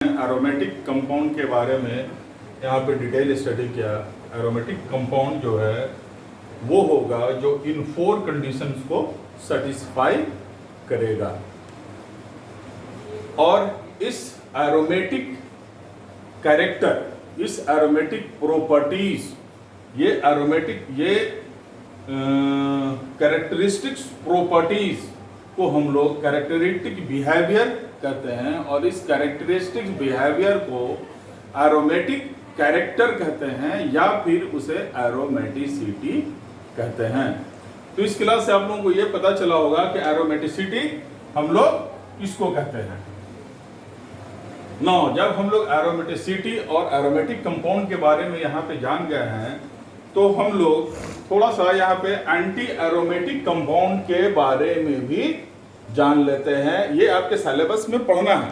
Aromatic compound के बारे में यहाँ पे डिटेल स्टडी किया। एरोमेटिक कंपाउंड जो है वो होगा जो इन 4 कंडीशंस को सेटिस्फाई करेगा। और इस एरोमेटिक कैरेक्टर, इस एरोमेटिक प्रॉपर्टीज, ये एरोमेटिक कैरेक्टरिस्टिक्स प्रॉपर्टीज को हम लोग कैरेक्टरिस्टिक बिहेवियर कहते हैं। और इस कैरेक्टरिस्टिक बिहेवियर को एरोमेटिक कैरेक्टर कहते हैं या फिर उसे एरोमेटिसिटी कहते हैं। तो इस क्लास से आप लोगों को यह पता चला होगा कि एरोमेटिसिटी हम लोग किसको कहते हैं। जब हम लोग एरोमेटिसिटी और एरोमेटिक कंपाउंड के बारे में यहाँ पे जान गए हैं तो हम लोग थोड़ा सा यहाँ पे एंटी एरोमेटिक कंपाउंड के बारे में भी जान लेते हैं। ये आपके सिलेबस में पढ़ना है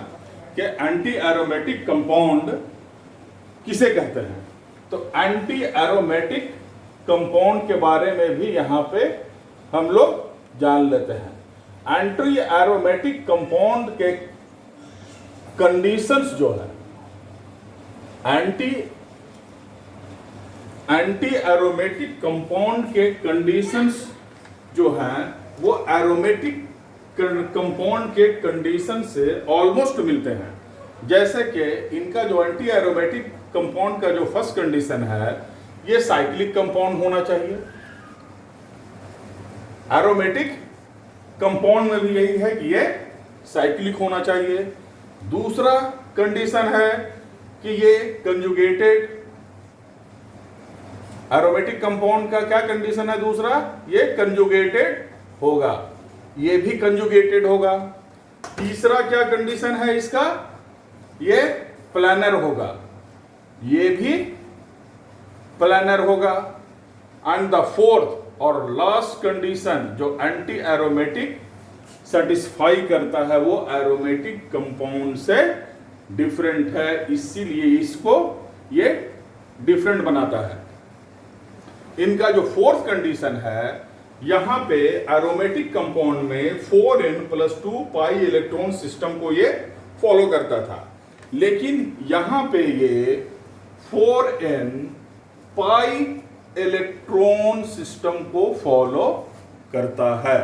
कि एंटी एरोमेटिक कंपाउंड किसे कहते हैं। तो एंटी एरोमेटिक कंपाउंड के बारे में भी यहाँ पे हम लोग जान लेते हैं। एंटी एरोमेटिक कंपाउंड के कंडीशंस जो है, एंटी एरोमेटिक कंपाउंड के कंडीशंस जो हैं वो एरोमेटिक कंपाउंड के कंडीशन से ऑलमोस्ट मिलते हैं। जैसे कि इनका जो एंटी एरोमेटिक कंपाउंड का जो फर्स्ट कंडीशन है, ये साइक्लिक कंपाउंड होना चाहिए। एरोमेटिक कंपाउंड में भी यही है कि ये साइक्लिक होना चाहिए। दूसरा कंडीशन है कि ये कंजुगेटेड। एरोमेटिक कंपाउंड का क्या कंडीशन है दूसरा? ये कंजुगेटेड होगा, ये भी कंजुगेटेड होगा। तीसरा क्या कंडीशन है इसका? ये प्लानर होगा, ये भी प्लानर होगा। एंड द फोर्थ और लास्ट कंडीशन जो एंटी एरोमेटिक सेटिस्फाई करता है वो एरोमेटिक कंपाउंड से डिफरेंट है, इसीलिए इसको ये डिफरेंट बनाता है। इनका जो फोर्थ कंडीशन है, यहां पे एरोमेटिक कंपाउंड में 4n+2 पाई इलेक्ट्रॉन सिस्टम को ये फॉलो करता था, लेकिन यहां पे ये 4n पाई इलेक्ट्रॉन सिस्टम को फॉलो करता है।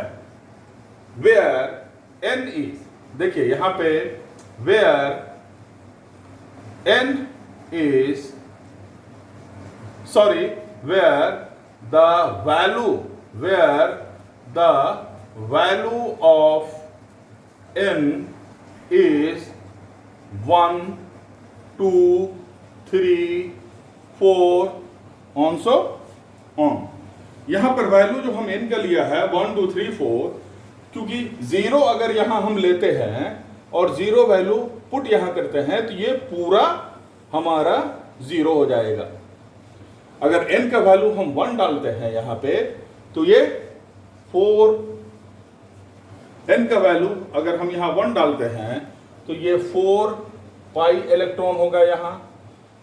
वेयर n इज, देखिए यहां पे where n is where the value of n is 1, 2, 3, 4 on so on। यहां पर वैल्यू जो हम n का लिया है 1, 2, 3, 4, क्योंकि 0 अगर यहां हम लेते हैं और 0 वैल्यू पुट यहां करते हैं तो ये पूरा हमारा 0 हो जाएगा। अगर n का वैल्यू हम 1 डालते हैं यहां पे तो ये 4, n का वैल्यू अगर हम यहां 1 डालते हैं तो ये 4 पाई इलेक्ट्रॉन होगा यहां।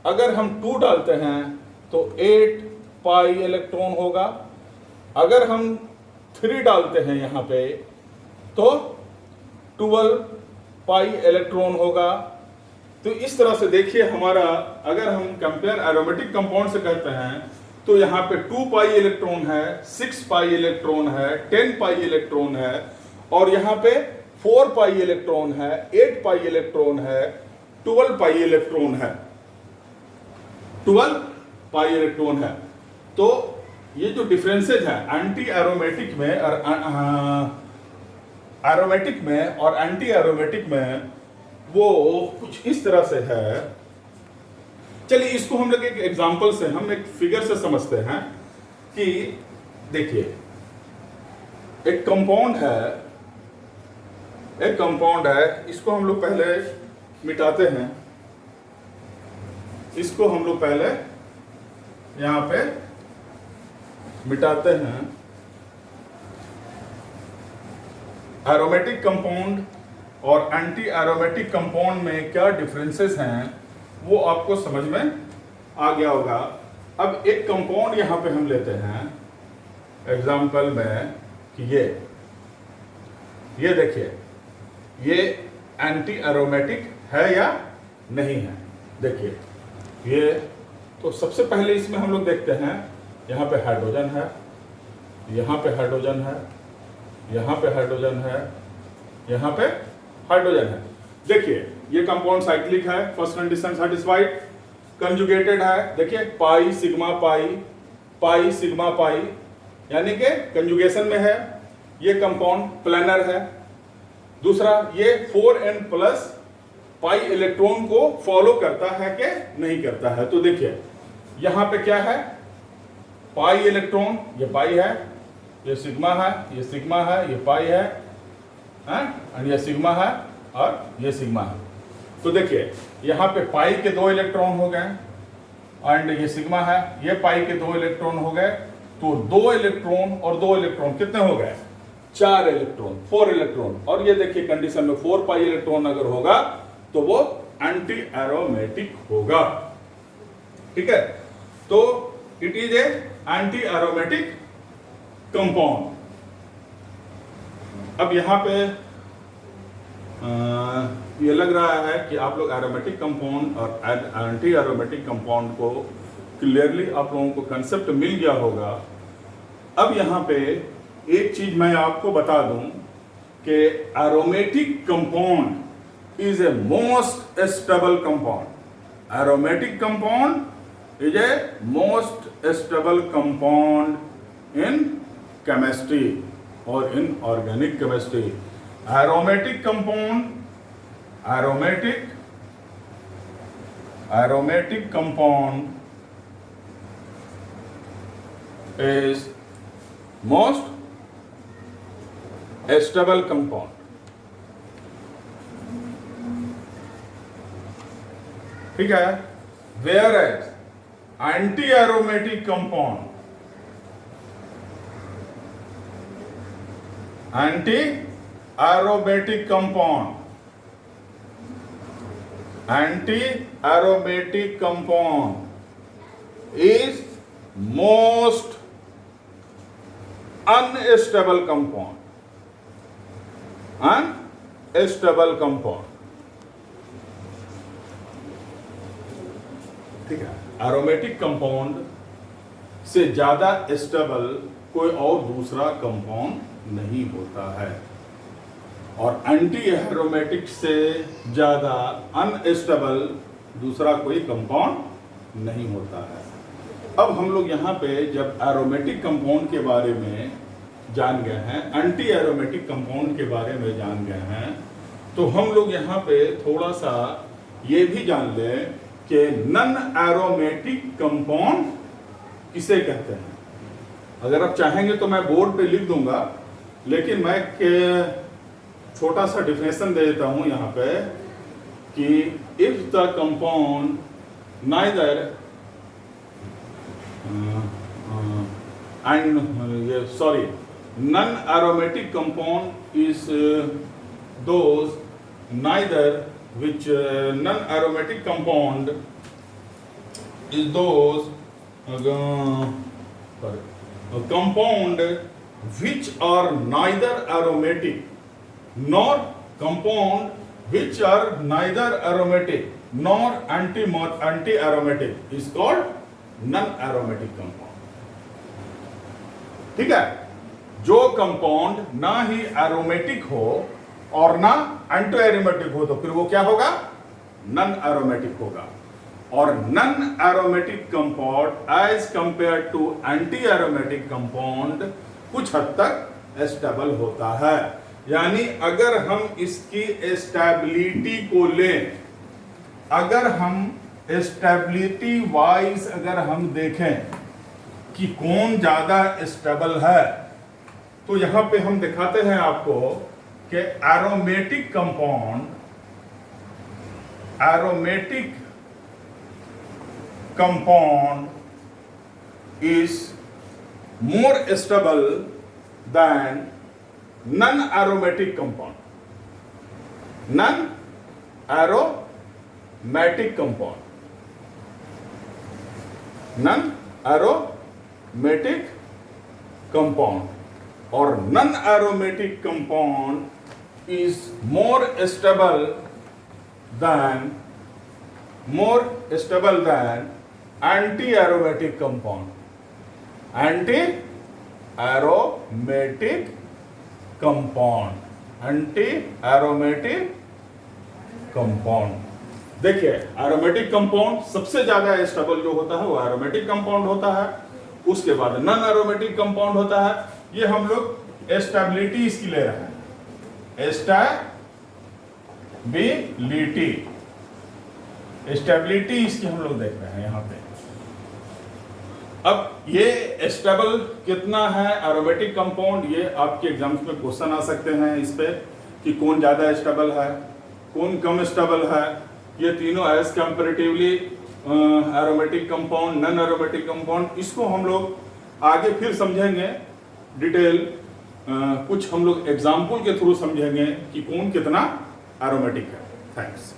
अगर हम 2 डालते हैं तो 8 पाई इलेक्ट्रॉन होगा। अगर हम 3 डालते हैं यहां पे तो 12 पाई इलेक्ट्रॉन होगा। तो इस तरह से देखिए हमारा, अगर हम कंपेयर एरोमेटिक कंपाउंड से करते हैं तो यहाँ पे 2 पाई इलेक्ट्रॉन है, 6 पाई इलेक्ट्रॉन है, 10 पाई इलेक्ट्रॉन है, और यहाँ पे 4 पाई इलेक्ट्रॉन है, 8 पाई इलेक्ट्रॉन है, 12 पाई इलेक्ट्रॉन है, 12 पाई इलेक्ट्रॉन है। तो ये जो डिफरेंसेज है एंटी एरोमेटिक में और एरोमेटिक में और एंटी एरोमेटिक में, वो कुछ इस तरह से है। चलिए इसको हम लोग एक एग्जांपल से, हम एक फिगर से समझते हैं कि देखिए एक कंपाउंड है, इसको हम लोग पहले मिटाते हैं। इसको हम लोग पहले यहां पे मिटाते हैं। एरोमेटिक कंपाउंड और एंटी एरोमेटिक कंपाउंड में क्या डिफरेंसेस हैं वो आपको समझ में आ गया होगा। अब एक कंपाउंड यहां पे हम लेते हैं एग्जांपल में कि ये देखिए ये एंटी एरोमेटिक है या नहीं है। देखिए ये तो सबसे पहले इसमें हम लोग देखते हैं, यहाँ पे हाइड्रोजन है, यहाँ पे हाइड्रोजन है, यहाँ पे हाइड्रोजन है, यहाँ पे हाइड्रोजन है। देखिए ये कंपाउंड साइक्लिक है, फर्स्ट कंडीशन सेटिस्फाइड। कंजुगेटेड है, देखिए pi sigma pi, pi sigma pi, यानी कि कंजुगेशन में है। ये कंपाउंड प्लेनर है। दूसरा ये 4n प्लस पाई इलेक्ट्रॉन को फॉलो करता है कि नहीं करता है। तो देखिए यहां पे क्या है, पाई इलेक्ट्रॉन, ये पाई है, ये सिग्मा है, ये सिग्मा है, ये पाई है, और ये सिग्मा है और ये सिग्मा है। तो देखिए यहां पे पाई के 2 इलेक्ट्रॉन हो गए एंड ये सिग्मा है, ये पाई के 2 इलेक्ट्रॉन हो गए। तो 2 इलेक्ट्रॉन और 2 इलेक्ट्रॉन कितने हो गए, 4 इलेक्ट्रॉन, 4 इलेक्ट्रॉन। और ये देखिए कंडीशन में 4 पाई इलेक्ट्रॉन अगर होगा तो वो एंटी एरोमेटिक होगा। ठीक है, तो it is a anti aromatic compound. अब यहां पे ये लग रहा है कि आप लोग एरोमेटिक कंपाउंड और एंटी एरोमेटिक कंपाउंड को क्लियरली आप लोगों को कंसेप्ट मिल गया होगा। अब यहाँ पे एक चीज मैं आपको बता दूं कि aromatic compound is a most stable compound. Aromatic compound is a most stable compound in chemistry और in organic chemistry. Aromatic compound, aromatic compound is most stable compound. ठीक है, whereas anti-aromatic compound, anti-aromatic compound is most unstable compound. Unstable compound. ठीक है, aromatic compound से ज्यादा stable कोई और दूसरा कंपाउंड नहीं होता है और एंटी एरोमेटिक से ज्यादा अनस्टेबल दूसरा कोई कंपाउंड नहीं होता है। अब हम लोग यहाँ पे जब एरोमेटिक कंपाउंड के बारे में जान गए हैं, एंटी एरोमेटिक कंपाउंड के बारे में जान गए हैं, तो हम लोग यहाँ पे थोड़ा सा ये भी जान लें कि नॉन एरोमेटिक कंपाउंड किसे कहते हैं। अगर आप चाहेंगे तो मैं बोर्ड पे लिख दूंगा, लेकिन मैं छोटा सा डिफिनेशन दे देता हूं यहाँ पे कि if the compound neither non aromatic compound is those neither which non-aromatic compound is those compound which are neither aromatic nor compound which are neither aromatic nor anti-aromatic is called non-aromatic compound. ठीक है, जो compound ना ही aromatic हो और ना anti aromatic हो तो फिर वो क्या होगा, नॉन एरोमेटिक होगा। और non aromatic compound as compare to anti aromatic compound कुछ हद तक स्टेबल होता है। यानी अगर हम इसकी स्टेबिलिटी को लें, अगर हम स्टेबिलिटी वाइज अगर हम देखें कि कौन ज्यादा स्टेबल है, तो यहां पे हम दिखाते हैं आपको कि aromatic compound is more stable than non aromatic compound. Non aromatic compound और non aromatic compound is more stable than more stable than anti-aromatic compound. Anti-aromatic compound. Anti-aromatic compound. देखिए एरोमेटिक कंपाउंड सबसे ज्यादा स्टेबल जो होता है वो aromatic compound होता है, उसके बाद नॉन एरोमेटिक कंपाउंड होता है। ये हम लोग स्टेबिलिटी इसकी ले रहे हैं, स्टेबिलिटी इसकी हम लोग देख रहे हैं यहाँ पे। अब ये स्टेबल कितना है एरोमेटिक कंपाउंड, ये आपके एग्जाम्स में क्वेश्चन आ सकते हैं इस पे कि कौन ज्यादा स्टेबल है, कौन कम स्टेबल है। ये तीनों as comparatively aromatic compound, non aromatic compound, इसको हम लोग आगे फिर समझेंगे डिटेल। कुछ हम लोग एग्जाम्पल के थ्रू समझेंगे कि कौन कितना एरोमेटिक है। थैंक्स।